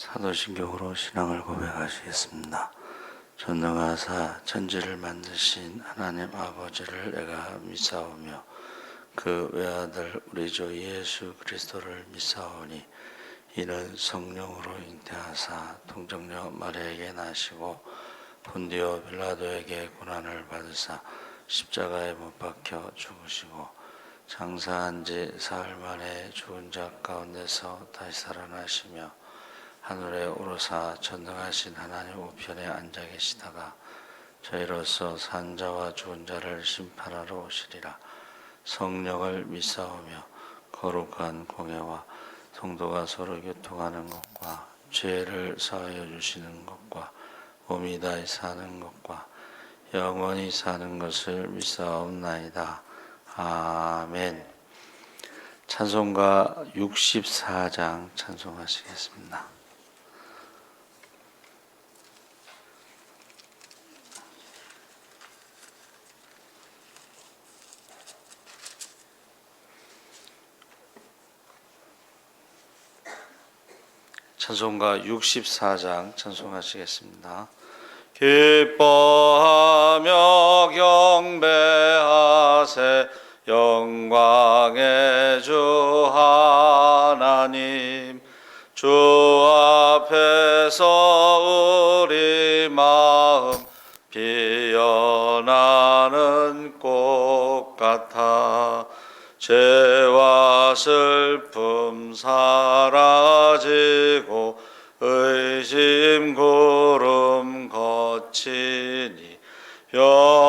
사도신경으로 신앙을 고백하시겠습니다. 전능하사 천지를 만드신 하나님 아버지를 내가 믿사오며 그 외아들 우리 주 예수 그리스도를 믿사오니 이는 성령으로 잉태하사 동정녀 마리아에게 나시고 본디오 빌라도에게 고난을 받으사 십자가에 못 박혀 죽으시고 장사한 지 사흘 만에 죽은 자 가운데서 다시 살아나시며 하늘에 오르사 전능하신 하나님 우편에 앉아 계시다가 저희로서 산 자와 죽은 자를 심판하러 오시리라. 성령을 믿사오며 거룩한 공예와 성도가 서로 교통하는 것과 죄를 사하여 주시는 것과 몸이 다시 사는 것과 영원히 사는 것을 믿사옵나이다. 아멘. 찬송가 64장 찬송하시겠습니다. 찬송가 64장 찬송하시겠습니다. 기뻐하며 경배하세 영광의 주 하나님 주 앞에서 우리 마음 피어나는 꽃 같아 죄와 슬픔 사라지고 의심 구름 거치니 변함없는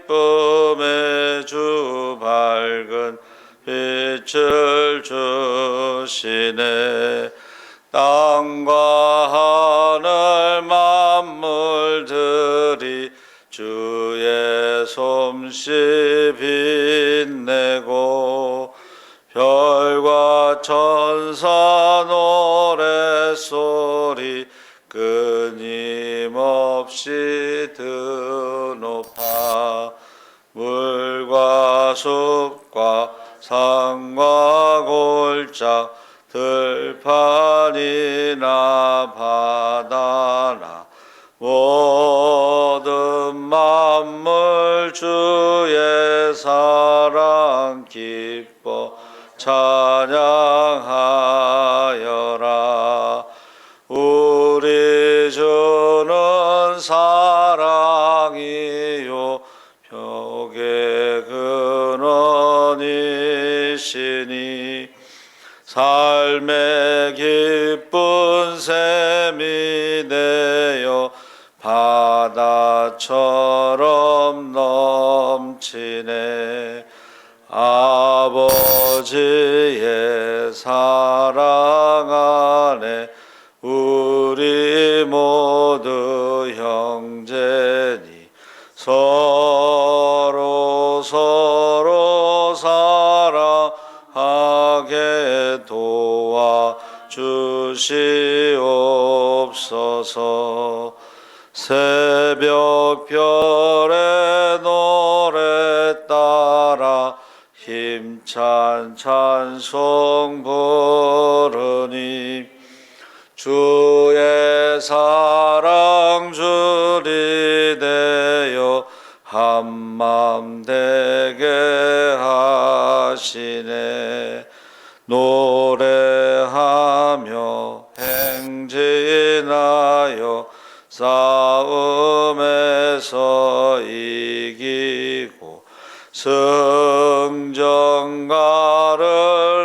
기쁨의 주 밝은 빛을 주시네. 땅과 하늘 만물들이 주의 솜씨 빛내고 별과 천사 노랫소리 끊임없이 드높아 물과 숲과 산과 골짜 들판이나 바다나 모든 만물 주의 사랑 기뻐 찬양하여라. 우리 주는 사랑이요 벽의 근원이시니 삶의 기쁜 샘이 되어 바다처럼 넘치네. 아버지의 사랑 안에 우리 모두 형제니 서로 사랑하게 도와주시옵소서. 새벽별의 노래 따라 힘찬 찬송 부르니 주의 사랑 줄이 되어 한맘 되게 하시네. 노래하며 행진하여 싸움에서 이기고 승전가를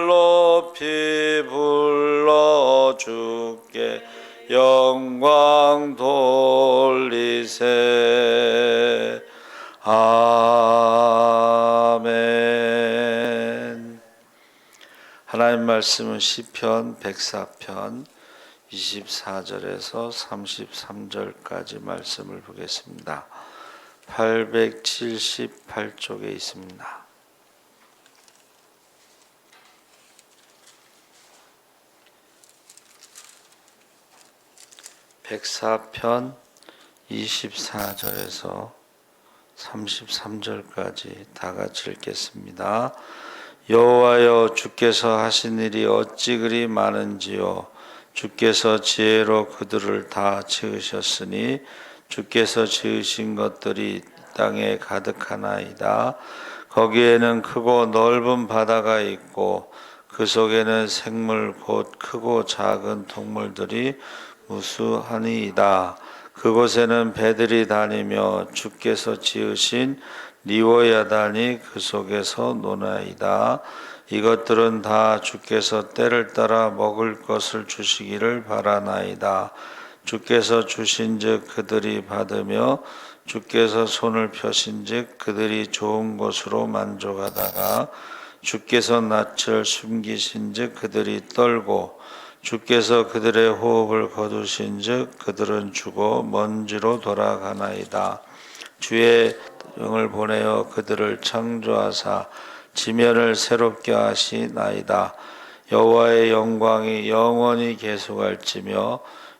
높이 불러 주께 영광 돌리세. 아멘. 하나님 말씀은 시편 104편 24절에서 33절까지 말씀을 보겠습니다. 878쪽에 있습니다. 백사편 24절에서 33절까지 다 같이 읽겠습니다. 여호와여, 주께서 하신 일이 어찌 그리 많은지요. 주께서 지혜로 그들을 다 지으셨으니 주께서 지으신 것들이 땅에 가득하나이다. 거기에는 크고 넓은 바다가 있고 그 속에는 생물 곧 크고 작은 동물들이 무수하니이다. 그곳에는 배들이 다니며 주께서 지으신 리워야단이 그 속에서 노나이다. 이것들은 다 주께서 때를 따라 먹을 것을 주시기를 바라나이다. 주께서 주신즉 그들이 받으며 주께서 손을 펴신즉 그들이 좋은 것으로 만족하다가 주께서 낯을 숨기신즉 그들이 떨고 주께서 그들의 호흡을 거두신즉 그들은 죽어 먼지로 돌아가나이다. 주의 영을 보내어 그들을 창조하사 지면을 새롭게 하시나이다. 여호와의 영광이 영원히 계속할지며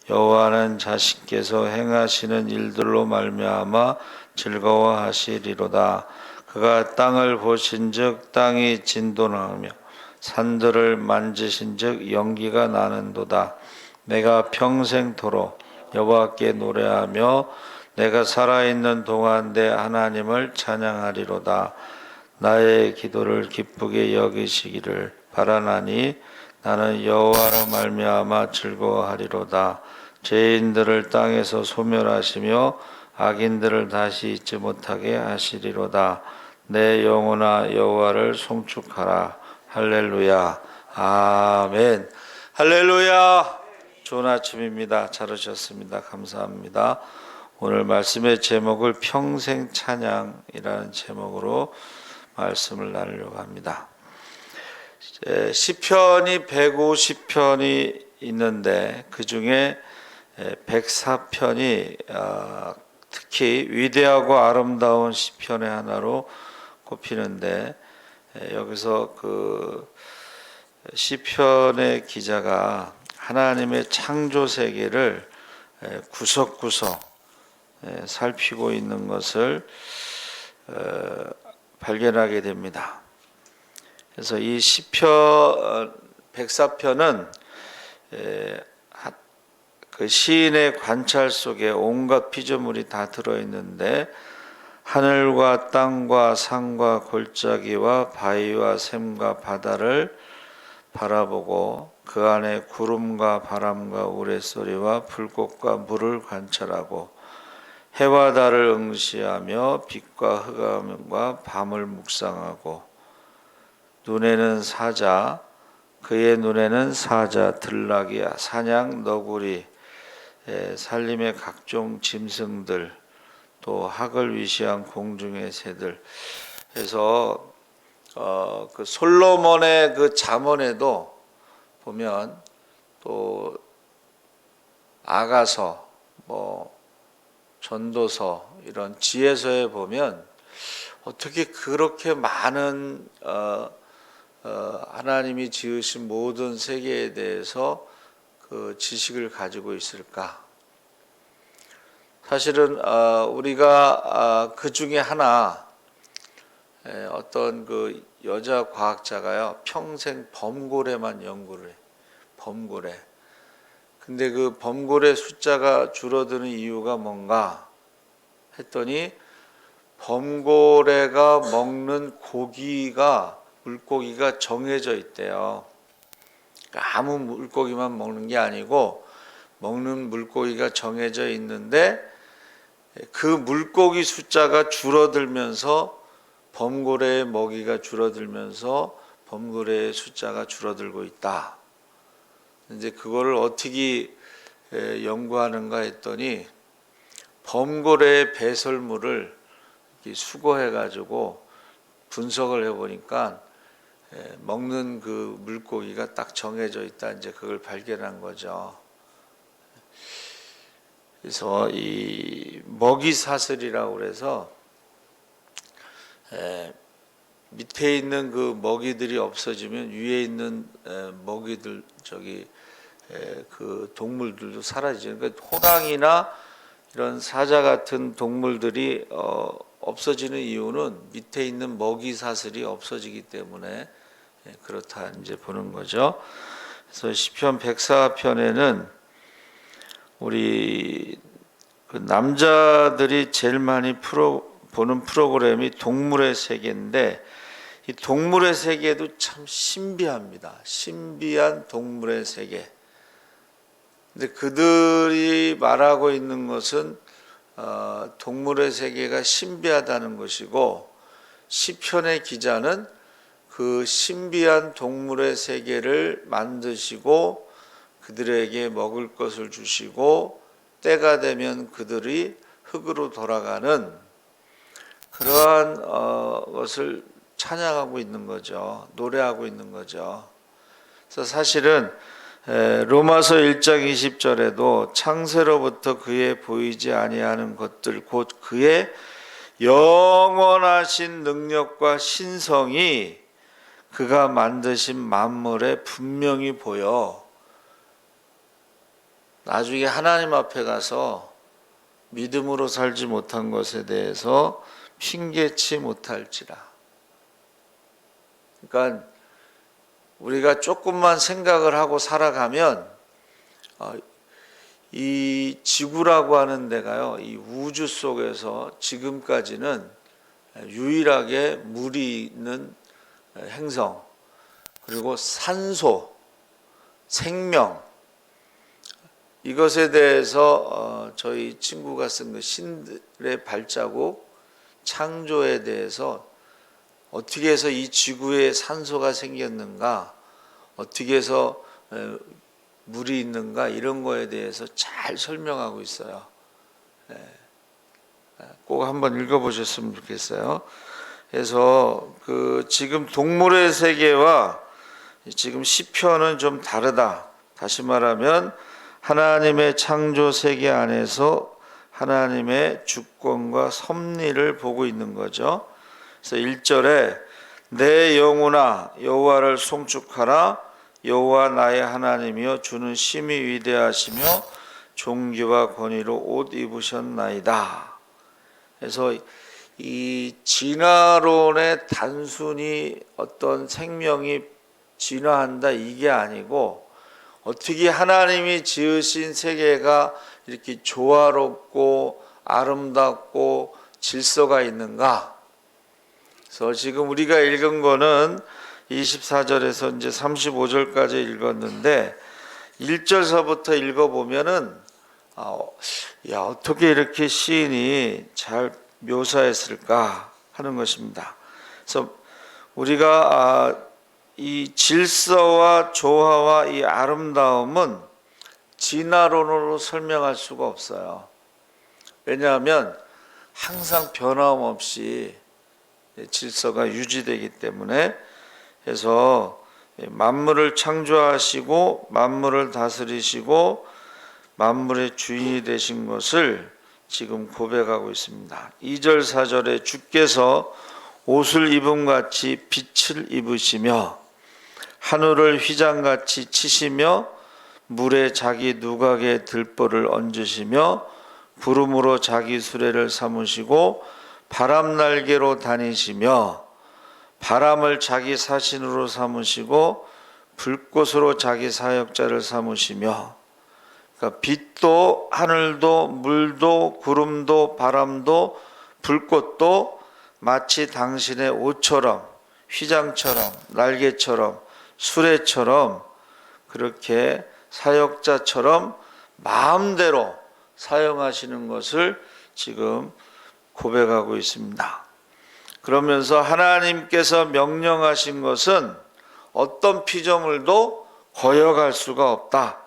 여호와는 자신께서 행하시는 일들로 말미암아 즐거워하시리로다. 그가 땅을 보신즉 땅이 진동하며 산들을 만지신즉 연기가 나는도다. 내가 평생토록 여호와께 노래하며 내가 살아있는 동안 내 하나님을 찬양하리로다. 나의 기도를 기쁘게 여기시기를 바라나니 나는 여호와로 말미암아 즐거워하리로다. 죄인들을 땅에서 소멸하시며 악인들을 다시 잊지 못하게 하시리로다. 내 영혼아 여호와를 송축하라. 할렐루야. 아멘. 할렐루야. 좋은 아침입니다. 잘 오셨습니다. 감사합니다. 오늘 말씀의 제목을 평생 찬양이라는 제목으로 말씀을 나누려고 합니다. 시편이 150편이 있는데 그 중에 104편이 특히 위대하고 아름다운 시편의 하나로 꼽히는데 여기서 그 시편의 기자가 하나님의 창조 세계를 구석구석 살피고 있는 것을 발견하게 됩니다. 그래서 이 시편 104편은 그 시인의 관찰 속에 온갖 피조물이 다 들어있는데 하늘과 땅과 산과 골짜기와 바위와 샘과 바다를 바라보고 그 안에 구름과 바람과 우레소리와 불꽃과 물을 관찰하고 해와 달을 응시하며 빛과 흑암과 밤을 묵상하고 눈에는 사자, 그의 눈에는 사자, 들나귀, 사냥, 너구리, 산림의 각종 짐승들, 또 학을 위시한 공중의 새들. 그래서 그 솔로몬의 그 잠언에도 보면 또 아가서, 전도서 이런 지혜서에 보면 어떻게 그렇게 많은 하나님이 지으신 모든 세계에 대해서 그 지식을 가지고 있을까? 사실은 우리가 그 중에 하나 어떤 그 여자 과학자가요 평생 범고래만 연구를 해. 범고래. 근데 그 범고래 숫자가 줄어드는 이유가 뭔가 했더니 범고래가 먹는 물고기가 정해져 있대요. 그러니까 아무 물고기만 먹는 게 아니고 먹는 물고기가 정해져 있는데 그 물고기 숫자가 줄어들면서 범고래의 먹이가 줄어들면서 범고래의 숫자가 줄어들고 있다. 이제 그거를 어떻게 연구하는가 했더니 범고래의 배설물을 수거해 가지고 분석을 해보니까 먹는 그 물고기가 딱 정해져 있다. 이제 그걸 발견한 거죠. 그래서 이 먹이 사슬이라고 그래서 밑에 있는 그 먹이들이 없어지면 위에 있는 먹이들 그 동물들도 사라지죠. 그러니까 호랑이나 이런 사자 같은 동물들이 없어지는 이유는 밑에 있는 먹이 사슬이 없어지기 때문에 그렇다 이제 보는 거죠. 그래서 시편 104편에는 우리 그 남자들이 제일 많이 보는 프로그램이 동물의 세계인데, 이 동물의 세계도 참 신비합니다. 신비한 동물의 세계. 근데 그들이 말하고 있는 것은 동물의 세계가 신비하다는 것이고, 시편의 기자는 그 신비한 동물의 세계를 만드시고 그들에게 먹을 것을 주시고 때가 되면 그들이 흙으로 돌아가는 그러한 것을 찬양하고 있는 거죠. 노래하고 있는 거죠. 그래서 사실은 로마서 1장 20절에도 창세로부터 그의 보이지 아니하는 것들 곧 그의 영원하신 능력과 신성이 그가 만드신 만물에 분명히 보여. 나중에 하나님 앞에 가서 믿음으로 살지 못한 것에 대해서 핑계치 못할지라. 그러니까 우리가 조금만 생각을 하고 살아가면 이 지구라고 하는 데가요, 이 우주 속에서 지금까지는 유일하게 물이 있는 행성, 그리고 산소, 생명, 이것에 대해서 저희 친구가 쓴 그 신들의 발자국, 창조에 대해서 어떻게 해서 이 지구에 산소가 생겼는가, 어떻게 해서 물이 있는가, 이런 거에 대해서 잘 설명하고 있어요. 꼭 한번 읽어보셨으면 좋겠어요. 그래서 그 지금 동물의 세계와 지금 시편은 좀 다르다. 다시 말하면 하나님의 창조 세계 안에서 하나님의 주권과 섭리를 보고 있는 거죠. 그래서 1절에 내 영혼아 여호와를 송축하라. 여호와 나의 하나님이여 주는 심히 위대하시며 존귀와 권위로 옷 입으셨나이다. 그래서 이 진화론의 단순히 어떤 생명이 진화한다 이게 아니고, 어떻게 하나님이 지으신 세계가 이렇게 조화롭고 아름답고 질서가 있는가. 그래서 지금 우리가 읽은 거는 24절에서 이제 35절까지 읽었는데 1절서부터 읽어보면은 야, 어떻게 이렇게 시인이 잘 묘사했을까 하는 것입니다. 그래서 우리가 이 질서와 조화와 이 아름다움은 진화론으로 설명할 수가 없어요. 왜냐하면 항상 변함없이 질서가 유지되기 때문에. 그래서 만물을 창조하시고 만물을 다스리시고 만물의 주인이 되신 것을 지금 고백하고 있습니다. 2절 4절에 주께서 옷을 입음같이 빛을 입으시며 하늘을 휘장같이 치시며 물에 자기 누각에 들보를 얹으시며 구름으로 자기 수레를 삼으시고 바람 날개로 다니시며 바람을 자기 사신으로 삼으시고 불꽃으로 자기 사역자를 삼으시며. 그러니까 빛도 하늘도 물도 구름도 바람도 불꽃도 마치 당신의 옷처럼 휘장처럼 날개처럼 수레처럼 그렇게 사역자처럼 마음대로 사용하시는 것을 지금 고백하고 있습니다. 그러면서 하나님께서 명령하신 것은 어떤 피조물도 거역할 수가 없다.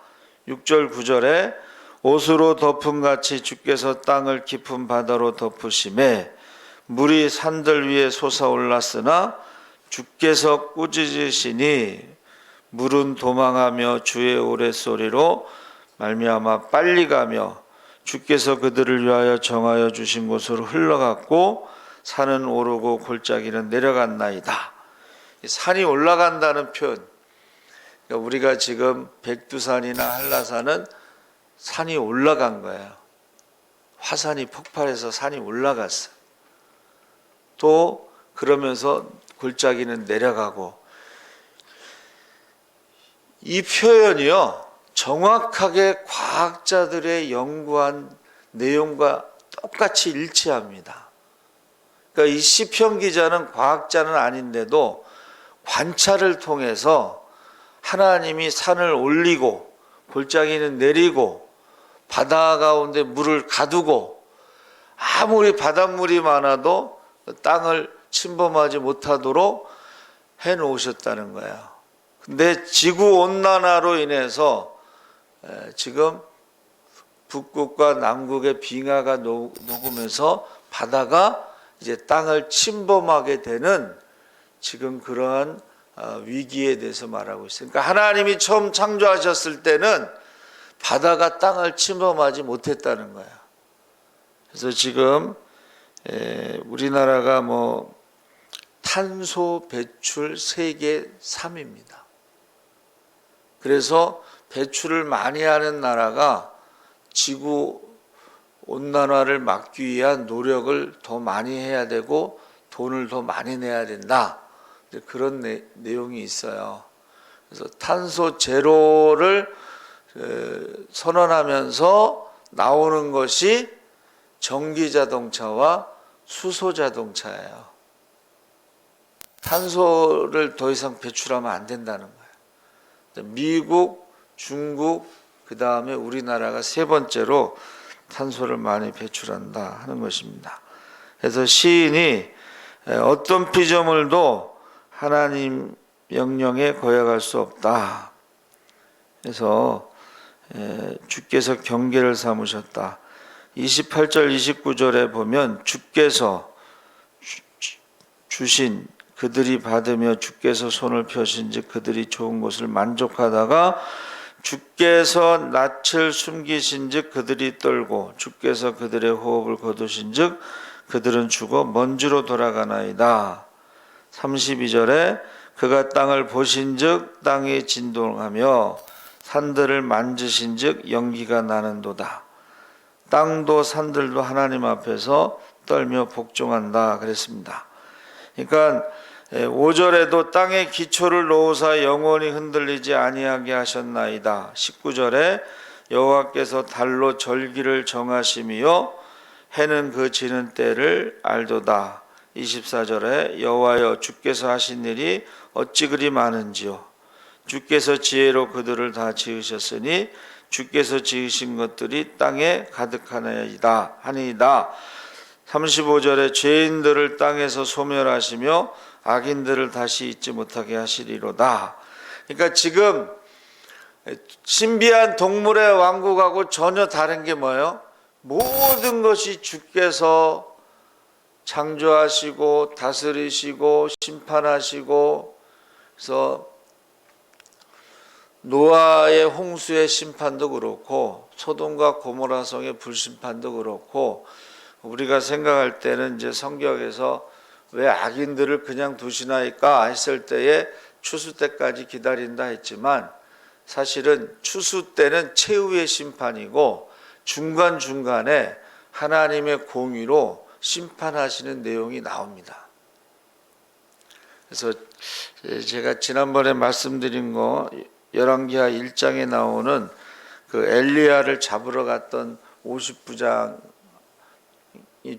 6절 9절에 옷으로 덮음같이 주께서 땅을 깊은 바다로 덮으심에 물이 산들 위에 솟아올랐으나 주께서 꾸짖으시니 물은 도망하며 주의 오랫소리로 말미암아 빨리 가며 주께서 그들을 위하여 정하여 주신 곳으로 흘러갔고 산은 오르고 골짜기는 내려갔나이다. 산이 올라간다는 표현, 그러니까 우리가 지금 백두산이나 한라산은 산이 올라간 거예요. 화산이 폭발해서 산이 올라갔어. 또 그러면서 골짜기는 내려가고, 이 표현이요, 정확하게 과학자들의 연구한 내용과 똑같이 일치합니다. 그러니까 이 시편 기자는 과학자는 아닌데도 관찰을 통해서 하나님이 산을 올리고 골짜기는 내리고 바다 가운데 물을 가두고 아무리 바닷물이 많아도 땅을 침범하지 못하도록 해 놓으셨다는 거예요. 근데 지구온난화로 인해서 지금 북극과 남극의 빙하가 녹으면서 바다가 이제 땅을 침범하게 되는 지금 그러한 위기에 대해서 말하고 있어요. 그러니까 하나님이 처음 창조하셨을 때는 바다가 땅을 침범하지 못했다는 거예요. 그래서 지금 우리나라가 탄소 배출 세계 3위입니다. 그래서 배출을 많이 하는 나라가 지구 온난화를 막기 위한 노력을 더 많이 해야 되고 돈을 더 많이 내야 된다. 그런 내용이 있어요. 그래서 탄소 제로를 선언하면서 나오는 것이 전기 자동차와 수소 자동차예요. 탄소를 더 이상 배출하면 안 된다는 거예요. 미국, 중국, 그 다음에 우리나라가 세 번째로 탄소를 많이 배출한다 하는 것입니다. 그래서 시인이 어떤 피조물도 하나님 명령에 거역할 수 없다. 그래서 주께서 경계를 삼으셨다. 28절 29절에 보면 주께서 주신 그들이 받으며 주께서 손을 펴신즉 그들이 좋은 것을 만족하다가 주께서 낯을 숨기신즉 그들이 떨고 주께서 그들의 호흡을 거두신즉 그들은 죽어 먼지로 돌아가나이다. 32절에 그가 땅을 보신즉 땅이 진동하며 산들을 만지신즉 연기가 나는도다. 땅도 산들도 하나님 앞에서 떨며 복종한다 그랬습니다. 그러니까 5절에도 땅에 기초를 놓으사 영원히 흔들리지 아니하게 하셨나이다. 19절에 여호와께서 달로 절기를 정하심이요 해는 그 지는 때를 알도다. 24절에 여호와여 주께서 하신 일이 어찌 그리 많은지요. 주께서 지혜로 그들을 다 지으셨으니 주께서 지으신 것들이 땅에 가득하나이다 하니이다. 35절에 죄인들을 땅에서 소멸하시며 악인들을 다시 잊지 못하게 하시리로다. 그러니까 지금 신비한 동물의 왕국하고 전혀 다른 게 뭐예요? 모든 것이 주께서 창조하시고 다스리시고 심판하시고, 그래서 노아의 홍수의 심판도 그렇고 소돔과 고모라 성의 불심판도 그렇고, 우리가 생각할 때는 이제 성경에서 왜 악인들을 그냥 두시나이까 했을 때에 추수 때까지 기다린다 했지만, 사실은 추수 때는 최후의 심판이고 중간중간에 하나님의 공의로 심판하시는 내용이 나옵니다. 그래서 제가 지난번에 말씀드린 거 열왕기하 1장에 나오는 그 엘리야를 잡으러 갔던 50부장이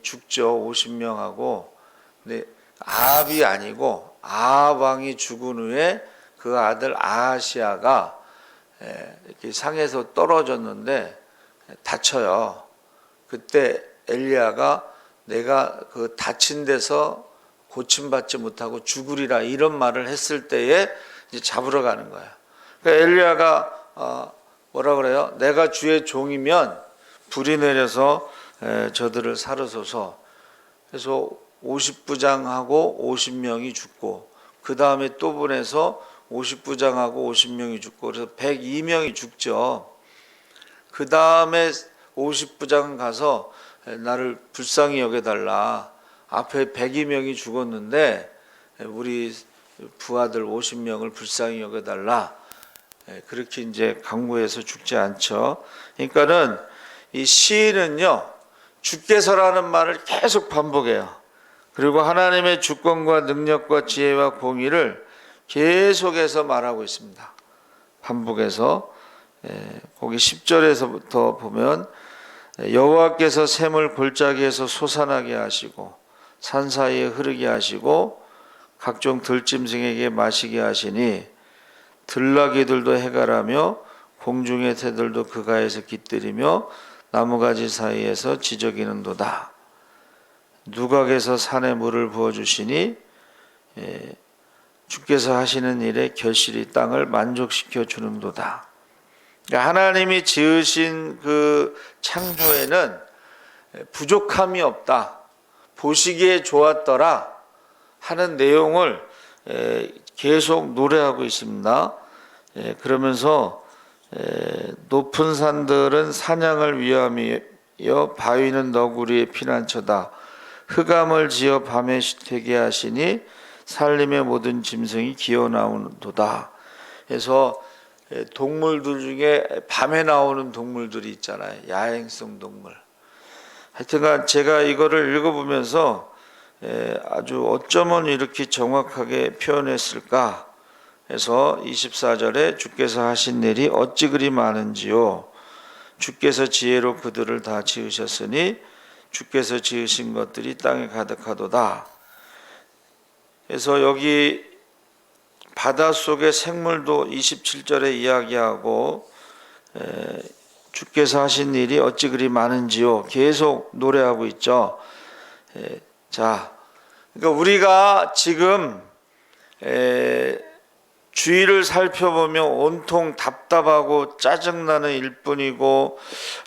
죽죠. 50명하고. 근데 아합이 아니고 아합 왕이 죽은 후에 그 아들 아하시아가 이렇게 상에서 떨어졌는데 다쳐요. 그때 엘리야가 내가 그 다친 데서 고침받지 못하고 죽으리라 이런 말을 했을 때에 이제 잡으러 가는 거야. 그러니까 엘리야가 뭐라 그래요? 내가 주의 종이면 불이 내려서 저들을 사르소서. 그래서 50부장하고 50명이 죽고, 그 다음에 또 보내서 50부장하고 50명이 죽고, 그래서 102명이 죽죠. 그 다음에 50부장은 가서 나를 불쌍히 여겨달라. 앞에 102명이 죽었는데 우리 부하들 50명을 불쌍히 여겨달라. 그렇게 이제 강구해서 죽지 않죠. 그러니까는 이 시인은요, 주께서라는 말을 계속 반복해요. 그리고 하나님의 주권과 능력과 지혜와 공의를 계속해서 말하고 있습니다. 반복해서 거기 10절에서부터 보면 여호와께서 샘을 골짜기에서 솟아나게 하시고 산 사이에 흐르게 하시고 각종 들짐승에게 마시게 하시니 들나귀들도 해가라며 공중의 새들도 그 가에서 깃들이며 나무가지 사이에서 지저귀는도다. 누각에서 산에 물을 부어주시니 주께서 하시는 일에 결실이 땅을 만족시켜 주는도다. 하나님이 지으신 그 창조에는 부족함이 없다, 보시기에 좋았더라 하는 내용을 계속 노래하고 있습니다. 그러면서 높은 산들은 사냥을 위함이여 바위는 너구리의 피난처다. 흑암을 지어 밤에 되게 하시니 산림의 모든 짐승이 기어 나오는도다. 그래서 동물들 중에 밤에 나오는 동물들이 있잖아요. 야행성 동물. 하여튼간 제가 이거를 읽어보면서 아주 어쩌면 이렇게 정확하게 표현했을까 해서 24절에 주께서 하신 일이 어찌 그리 많은지요. 주께서 지혜로 그들을 다 지으셨으니 주께서 지으신 것들이 땅에 가득하도다. 그래서 여기 바닷속의 생물도 27절에 이야기하고 주께서 하신 일이 어찌 그리 많은지요. 계속 노래하고 있죠. 자, 그러니까 우리가 지금 주위를 살펴보면 온통 답답하고 짜증나는 일뿐이고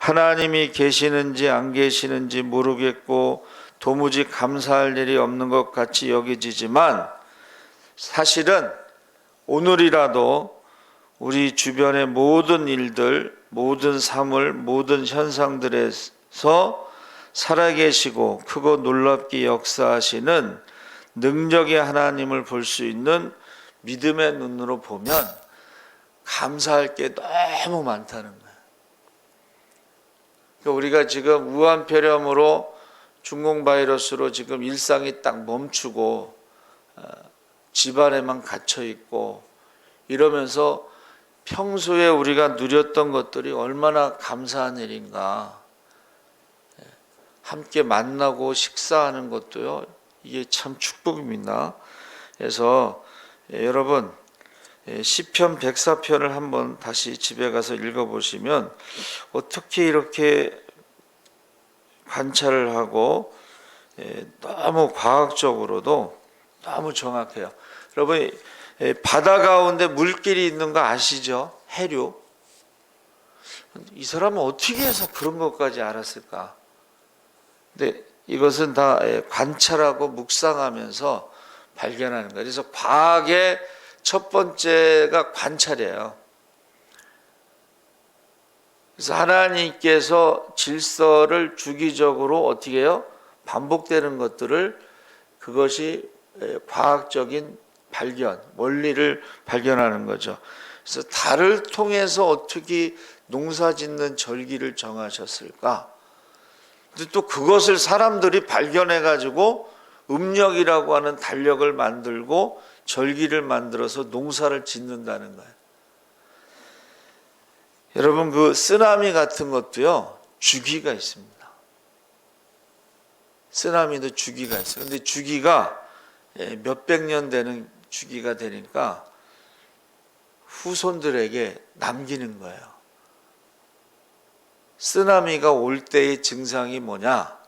하나님이 계시는지 안 계시는지 모르겠고 도무지 감사할 일이 없는 것 같이 여겨지지만 사실은 오늘이라도 우리 주변의 모든 일들, 모든 사물, 모든 현상들에서 살아계시고 크고 놀랍게 역사하시는 능력의 하나님을 볼 수 있는 믿음의 눈으로 보면 감사할 게 너무 많다는 거예요. 그러니까 우리가 지금 우한폐렴으로 중공바이러스로 지금 일상이 딱 멈추고 집안에만 갇혀 있고 이러면서 평소에 우리가 누렸던 것들이 얼마나 감사한 일인가. 함께 만나고 식사하는 것도요, 이게 참 축복입니다. 그래서 여러분 시편 104편을 한번 다시 집에 가서 읽어보시면 어떻게 이렇게 관찰을 하고 너무 과학적으로도 너무 정확해요. 여러분 바다 가운데 물길이 있는 거 아시죠? 해류. 이 사람은 어떻게 해서 그런 것까지 알았을까? 근데 이것은 다 관찰하고 묵상하면서 발견하는 거예요. 그래서 과학의 첫 번째가 관찰이에요. 그래서 하나님께서 질서를 주기적으로 어떻게 해요? 반복되는 것들을, 그것이 과학적인 발견, 원리를 발견하는 거죠. 그래서 달을 통해서 어떻게 농사 짓는 절기를 정하셨을까? 근데 또 그것을 사람들이 발견해 가지고 음력이라고 하는 달력을 만들고 절기를 만들어서 농사를 짓는다는 거예요. 여러분 그 쓰나미 같은 것도요, 주기가 있습니다. 쓰나미도 주기가 있어요. 근데 주기가 몇백 년 되는 주기가 되니까 후손들에게 남기는 거예요. 쓰나미가 올 때의 증상이 뭐냐?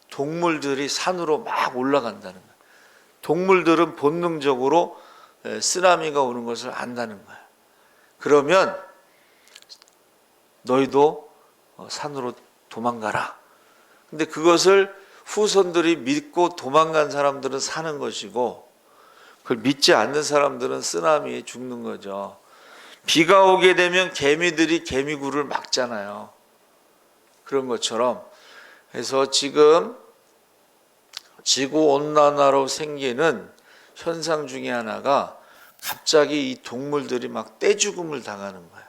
동물들이 산으로 막 올라간다는 거예요. 동물들은 본능적으로 쓰나미가 오는 것을 안다는 거예요. 그러면 너희도 산으로 도망가라. 근데 그것을 후손들이 믿고 도망간 사람들은 사는 것이고, 그걸 믿지 않는 사람들은 쓰나미에 죽는 거죠. 비가 오게 되면 개미들이 개미굴을 막잖아요. 그런 것처럼. 그래서 지금 지구온난화로 생기는 현상 중에 하나가 갑자기 이 동물들이 막 떼죽음을 당하는 거예요.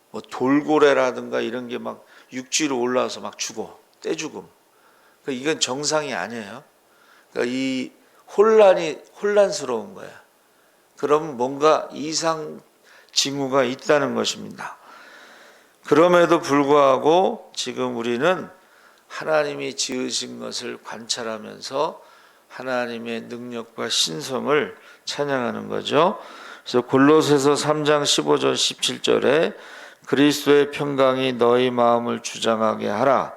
뭐 돌고래라든가 이런 게 막 육지로 올라와서 막 죽어. 떼죽음. 그러니까 이건 정상이 아니에요. 그러니까 이 혼란스러운 거야. 그럼 뭔가 이상 징후가 있다는 것입니다. 그럼에도 불구하고 지금 우리는 하나님이 지으신 것을 관찰하면서 하나님의 능력과 신성을 찬양하는 거죠. 그래서 골로새서 3장 15절 17절에 그리스도의 평강이 너희 마음을 주장하게 하라.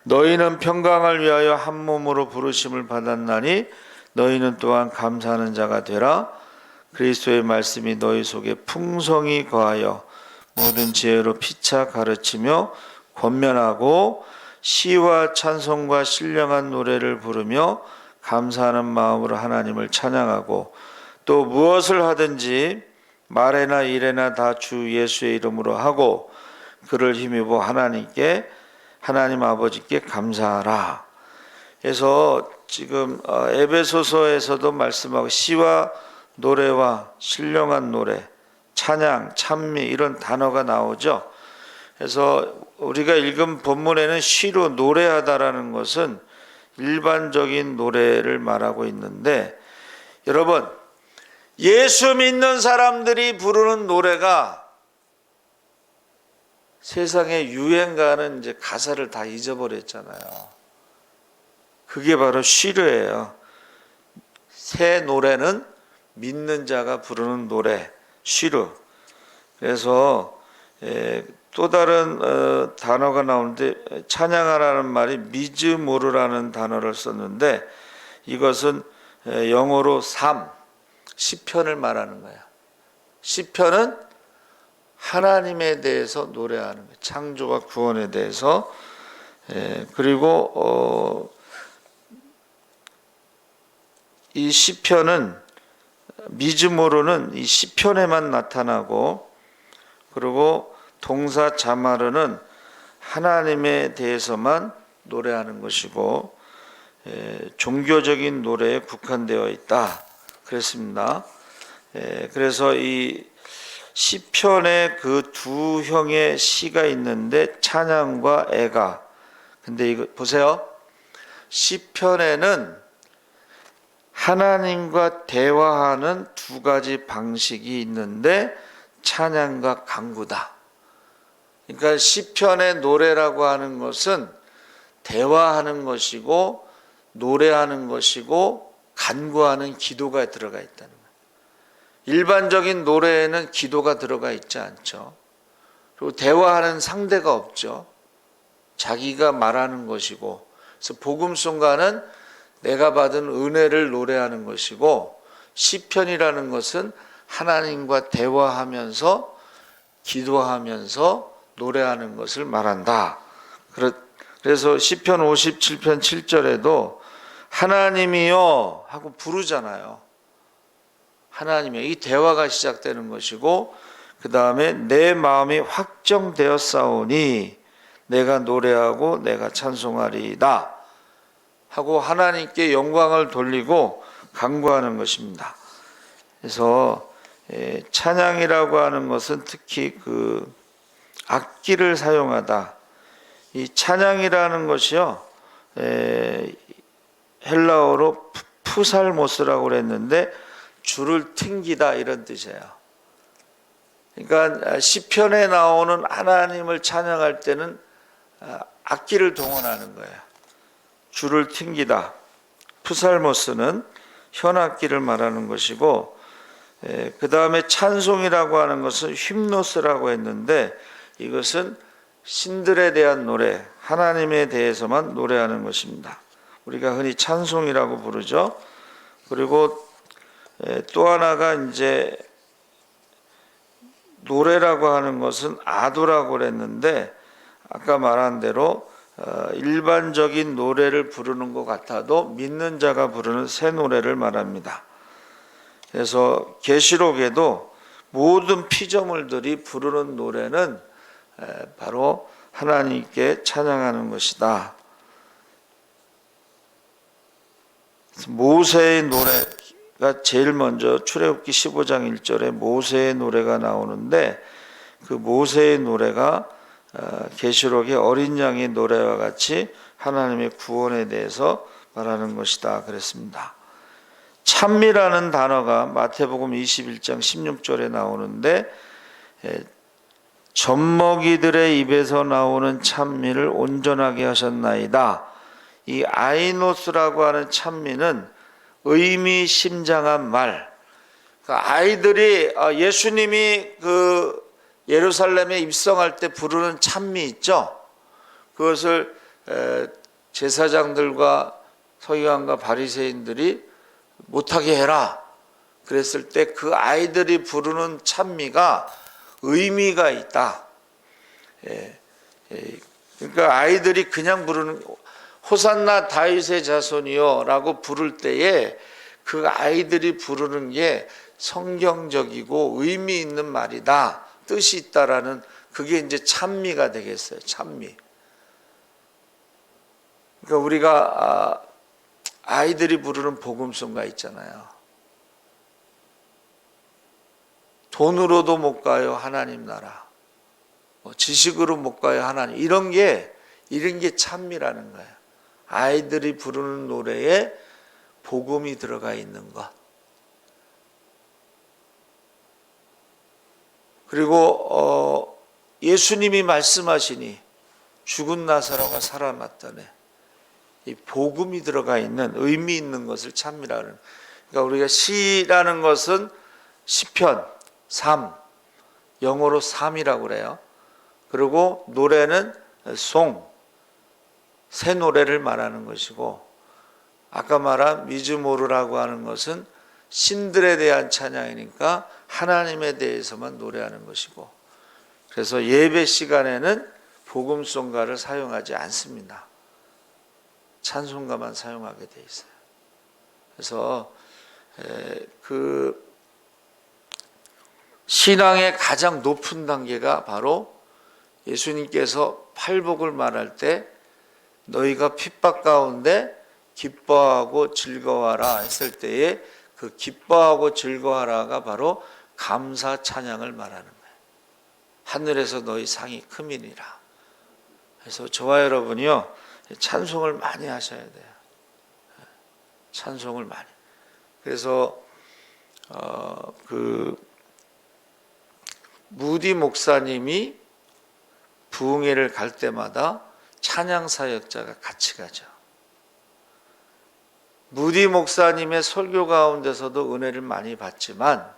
너희는 평강을 위하여 한 몸으로 부르심을 받았나니 너희는 또한 감사하는 자가 되라. 그리스도의 말씀이 너희 속에 풍성히 거하여 모든 지혜로 피차 가르치며 권면하고 시와 찬송과 신령한 노래를 부르며 감사하는 마음으로 하나님을 찬양하고 또 무엇을 하든지 말에나 일에나 다 주 예수의 이름으로 하고 그를 힘입어 하나님 아버지께 감사하라. 그래서 지금 에베소서에서도 말씀하고 시와 노래와 신령한 노래, 찬양, 찬미 이런 단어가 나오죠. 그래서 우리가 읽은 본문에는 시로 노래하다라는 것은 일반적인 노래를 말하고 있는데, 여러분 예수 믿는 사람들이 부르는 노래가 세상의 유행가는 이제 가사를 다 잊어버렸잖아요. 그게 바로 시르예요. 새 노래는 믿는 자가 부르는 노래, 시르. 그래서 또 다른 단어가 나오는데 찬양하라는 말이 미즈모르라는 단어를 썼는데 이것은 영어로 삶, 시편을 말하는 거야. 시편은 하나님에 대해서 노래하는 거예요. 창조와 구원에 대해서. 그리고 이 시편은 미즈모르는 이 시편에만 나타나고, 그리고 동사 자마르는 하나님에 대해서만 노래하는 것이고 종교적인 노래에 국한되어 있다 그랬습니다. 그래서 이 시편에 그 두 형의 시가 있는데 찬양과 애가, 근데 이거 보세요. 시편에는 하나님과 대화하는 두 가지 방식이 있는데 찬양과 간구다. 그러니까 시편의 노래라고 하는 것은 대화하는 것이고 노래하는 것이고 간구하는 기도가 들어가 있다는 거예요. 일반적인 노래에는 기도가 들어가 있지 않죠. 그리고 대화하는 상대가 없죠. 자기가 말하는 것이고, 그래서 복음송가는 내가 받은 은혜를 노래하는 것이고, 시편이라는 것은 하나님과 대화하면서 기도하면서 노래하는 것을 말한다. 그래서 시편 57편 7절에도 하나님이여 하고 부르잖아요. 하나님이여, 이 대화가 시작되는 것이고, 그 다음에 내 마음이 확정되었사오니 내가 노래하고 내가 찬송하리이다 하고 하나님께 영광을 돌리고 간구하는 것입니다. 그래서 찬양이라고 하는 것은 특히 그 악기를 사용하다. 이 찬양이라는 것이요, 헬라어로 푸살모스라고 그랬는데 줄을 튕기다 이런 뜻이에요. 그러니까 시편에 나오는 하나님을 찬양할 때는 악기를 동원하는 거예요. 줄을 튕기다. 푸살모스는 현악기를 말하는 것이고, 그 다음에 찬송이라고 하는 것은 휄노스라고 했는데 이것은 신들에 대한 노래, 하나님에 대해서만 노래하는 것입니다. 우리가 흔히 찬송이라고 부르죠. 그리고 또 하나가 이제 노래라고 하는 것은 아도라고 그랬는데 아까 말한 대로 일반적인 노래를 부르는 것 같아도 믿는 자가 부르는 새 노래를 말합니다. 그래서 계시록에도 모든 피조물들이 부르는 노래는 바로 하나님께 찬양하는 것이다. 모세의 노래가 제일 먼저 출애굽기 15장 1절에 모세의 노래가 나오는데 그 모세의 노래가 계시록의 어린 양의 노래와 같이 하나님의 구원에 대해서 말하는 것이다 그랬습니다. 찬미라는 단어가 마태복음 21장 16절에 나오는데 젖먹이들의 입에서 나오는 찬미를 온전하게 하셨나이다. 이 아이노스라고 하는 찬미는 의미심장한 말. 아이들이 예수님이 그 예루살렘에 입성할 때 부르는 찬미 있죠. 그것을 제사장들과 서기관과 바리새인들이 못하게 해라 그랬을 때 그 아이들이 부르는 찬미가 의미가 있다. 그러니까 아이들이 그냥 부르는 호산나 다윗의 자손이요 라고 부를 때에 그 아이들이 부르는 게 성경적이고 의미 있는 말이다, 뜻이 있다라는, 그게 이제 찬미가 되겠어요. 찬미. 그러니까 우리가 아이들이 부르는 복음송가 있잖아요. 돈으로도 못 가요 하나님 나라, 지식으로 못 가요 하나님, 이런 게 찬미라는 거예요. 아이들이 부르는 노래에 복음이 들어가 있는 것. 그리고 예수님이 말씀하시니 죽은 나사로가 살아났다네, 이 복음이 들어가 있는 의미 있는 것을 찬미라는. 그러니까 우리가 시라는 것은 시편, 삶, 영어로 삶이라고 그래요. 그리고 노래는 송, 새 노래를 말하는 것이고, 아까 말한 미즈모르라고 하는 것은 신들에 대한 찬양이니까 하나님에 대해서만 노래하는 것이고, 그래서 예배 시간에는 복음송가를 사용하지 않습니다. 찬송가만 사용하게 돼 있어요. 그래서 그 신앙의 가장 높은 단계가 바로 예수님께서 팔복을 말할 때 너희가 핍박 가운데 기뻐하고 즐거워하라 했을 때에 그 기뻐하고 즐거워하라가 바로 감사 찬양을 말하는 거예요. 하늘에서 너희 상이 크미니라. 그래서 저와 여러분이요, 찬송을 많이 하셔야 돼요. 찬송을 많이. 그래서 그 무디 목사님이 부흥회를 갈 때마다 찬양 사역자가 같이 가죠. 무디 목사님의 설교 가운데서도 은혜를 많이 받지만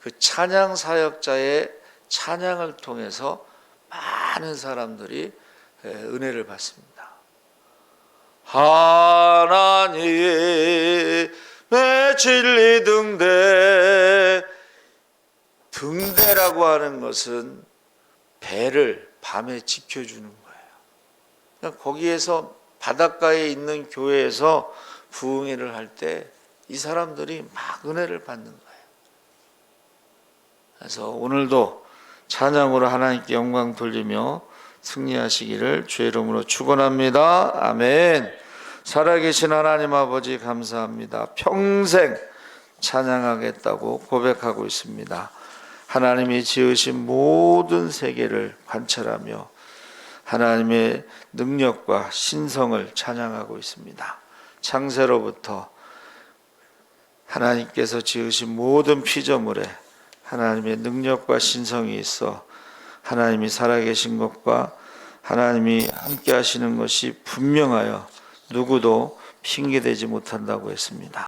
그 찬양 사역자의 찬양을 통해서 많은 사람들이 은혜를 받습니다. 하나님의 진리 등대, 등대라고 하는 것은 배를 밤에 지켜주는 거예요. 그러니까 거기에서 바닷가에 있는 교회에서 부흥회를 할 때 이 사람들이 막 은혜를 받는 거예요. 그래서 오늘도 찬양으로 하나님께 영광 돌리며 승리하시기를 주의 이름으로 축원합니다. 아멘. 살아계신 하나님 아버지 감사합니다. 평생 찬양하겠다고 고백하고 있습니다. 하나님이 지으신 모든 세계를 관찰하며 하나님의 능력과 신성을 찬양하고 있습니다. 창세로부터 하나님께서 지으신 모든 피조물에 하나님의 능력과 신성이 있어 하나님이 살아계신 것과 하나님이 함께 하시는 것이 분명하여 누구도 핑계대지 못한다고 했습니다.